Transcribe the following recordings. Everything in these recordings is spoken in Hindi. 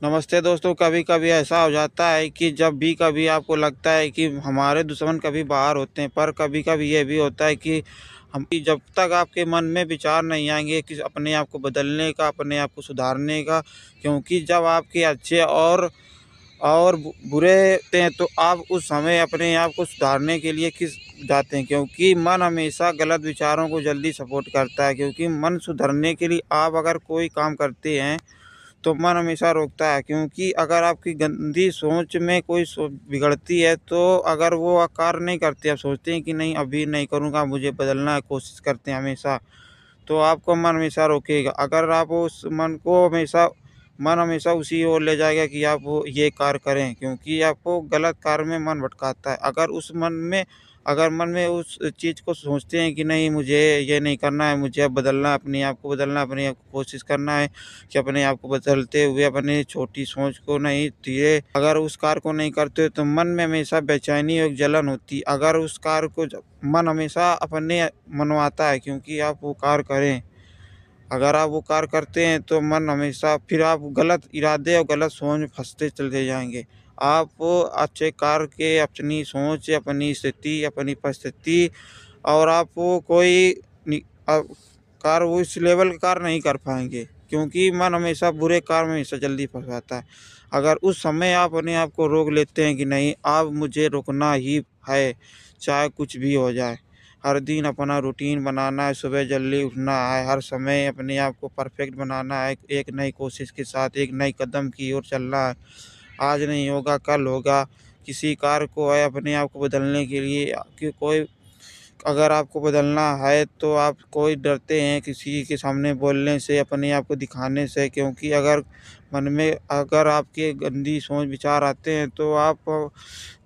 नमस्ते दोस्तों, कभी-कभी ऐसा हो जाता है कि जब भी कभी आपको लगता है कि हमारे दुश्मन कभी बाहर होते हैं, पर कभी-कभी ये भी होता है कि हम कि जब तक आपके मन में विचार नहीं आएँगे कि अपने आप को बदलने का, अपने आप को सुधारने का, क्योंकि जब आपके अच्छे और बुरे होते हैं, तो आप उस समय अपने आप को सुधारने के लिए किस जाते हैं, क्योंकि मन हमेशा गलत विचारों को जल्दी सपोर्ट करता है, क्योंकि मन सुधरने के लिए आप अगर कोई काम करते हैं तो मन हमेशा रोकता है, क्योंकि अगर आपकी गंदी सोच में कोई बिगड़ती है, तो अगर वो कार्य नहीं करते, आप सोचते हैं कि नहीं अभी नहीं करूँगा, मुझे बदलना है, कोशिश करते हैं हमेशा, तो आपको मन हमेशा रोकेगा। अगर आप उस मन हमेशा उसी ओर ले जाएगा कि आप वो ये कार्य करें, क्योंकि आपको गलत कार्य में मन भटकाता है। अगर मन में उस चीज़ को सोचते हैं कि नहीं मुझे ये नहीं करना है, मुझे अब बदलना है, अपने आप को बदलना है, अपने आप को कोशिश करना है कि अपने आप को बदलते हुए अपनी छोटी सोच को नहीं धीरे अगर उस कार्य को नहीं करते तो मन में हमेशा बेचैनी और जलन होती है। अगर उस कार्य को जब मन हमेशा अपने मनवाता है, क्योंकि आप वो कार्य करें। अगर आप वो कार्य करते हैं तो मन हमेशा फिर आप गलत इरादे और गलत सोच में फँसते चले जाएँगे। आप वो अच्छे कार्य के अपनी सोच, अपनी स्थिति, अपनी परिस्थिति और आप वो कोई नि अ, कार्य वो इस लेवल का कार्य नहीं कर पाएँगे, क्योंकि मन हमेशा बुरे कार्य में हमेशा जल्दी फँस जाता है। अगर उस समय आप अपने आप को रोक लेते हैं कि नहीं अब मुझे रुकना ही है, चाहे कुछ भी हो जाए। हर दिन अपना रूटीन बनाना है, सुबह जल्दी उठना है, हर समय अपने आप को परफेक्ट बनाना है, एक नई कोशिश के साथ एक नए कदम की ओर चलना है। आज नहीं होगा, कल होगा। किसी कार्य को है अपने आप को बदलने के लिए कि कोई अगर आपको बदलना है तो आप कोई डरते हैं किसी के सामने बोलने से, अपने आप को दिखाने से, क्योंकि अगर आपके गंदी सोच विचार आते हैं तो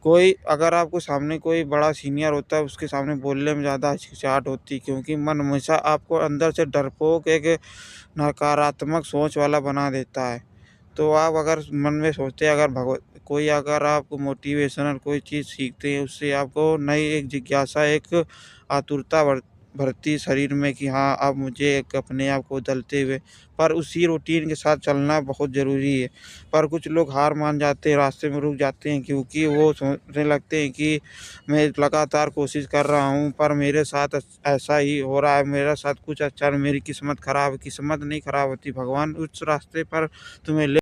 कोई अगर आपको सामने कोई बड़ा सीनियर होता है उसके सामने बोलने में ज़्यादा हिचकिचाहट होती है, क्योंकि मन हमेशा आपको अंदर से डरपोक एक नकारात्मक सोच वाला बना देता है। तो आप अगर मन में सोचते हैं अगर आपको मोटिवेशनल कोई चीज़ सीखते हैं उससे आपको नई एक जिज्ञासा एक आतुरता भरती शरीर में कि हाँ अब मुझे एक अपने आप को बदलते हुए पर उसी रूटीन के साथ चलना बहुत ज़रूरी है। पर कुछ लोग हार मान जाते हैं, रास्ते में रुक जाते हैं, क्योंकि वो सोचने लगते हैं कि मैं लगातार कोशिश कर रहा हूँ पर मेरे साथ ऐसा ही हो रहा है, मेरे साथ कुछ अच्छा नहीं, मेरी किस्मत ख़राब है। किस्मत नहीं ख़राब होती, भगवान उस रास्ते पर तुम्हें ले